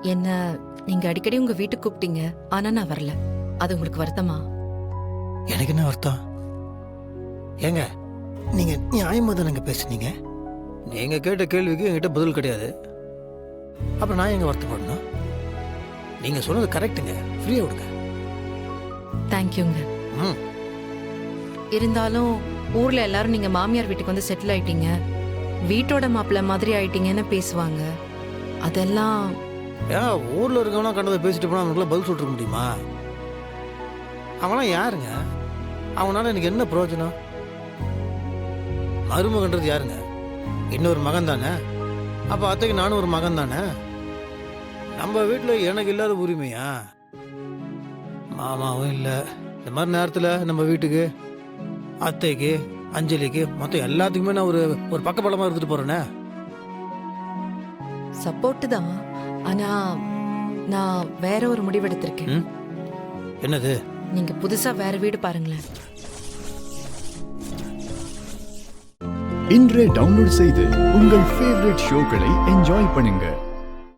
என்ன நீங்க அடிக்கடி உங்க வீட்டுக்கு கூப்பிட்டீங்க, ஆனா நான் வரல. அது உங்களுக்கு வருத்தமா? எனக்கு என்ன அர்த்தம்? ஏங்க, நீங்க நியாயமா தானங்க பேசுனீங்க. நீங்க கேட்ட கேள்விக்கு என்கிட்ட பதில் கிடையாது. அப்புறம் நான் எங்க வருத்தப்படணும்? நீங்க சொன்னது கரெக்டுங்க. ஃப்ரீயா விடுங்க. தேங்க்யூங்க. ம். இருந்தாலும் ஊர்ல எல்லாரும் நீங்க மாமியார் வீட்டுக்கு வந்து செட்டில் ஆயிட்டீங்க, வீட்டோட மாப்பிள்ளை மாதிரி ஆயிட்டீங்கன்னு பேசுவாங்க. அதெல்லாம் ஏன் ஊர்ல இருக்கவனா கண்டதை பேசிட்டு போனா அவனுக்குலாம் பதில் சொல்லிட்டு முடியுமா? அவனா யாருங்க? அவனால எனக்கு என்ன பிரயோஜனம்? மருமகன்றது யாருங்க? இன்னொரு மகன் தானே. அப்ப அத்தைக்கு நானும் ஒரு மகன் தானே. நம்ம வீட்டுல எனக்கு இல்லாத உரிமையா? மாமாவும் இல்லை. இந்த மாதிரி நேரத்துல நம்ம வீட்டுக்கு அத்தைக்கு அஞ்சலிக்கு மொத்தம் எல்லாத்துக்குமே நான் ஒரு பக்கபலமா இருந்துட்டு போறேனே. சப்போர்ட் தான். ஆனா நான் வேற ஒரு முடிவு எடுத்திருக்கேன். ம்? என்னது? நீங்க புதுசா வேற வீடு பாருங்களேன். இன்றே டவுன்லோட் செய்து உங்கள் ஃபேவரட் ஷோக்களை என்ஜாய் பண்ணுங்க.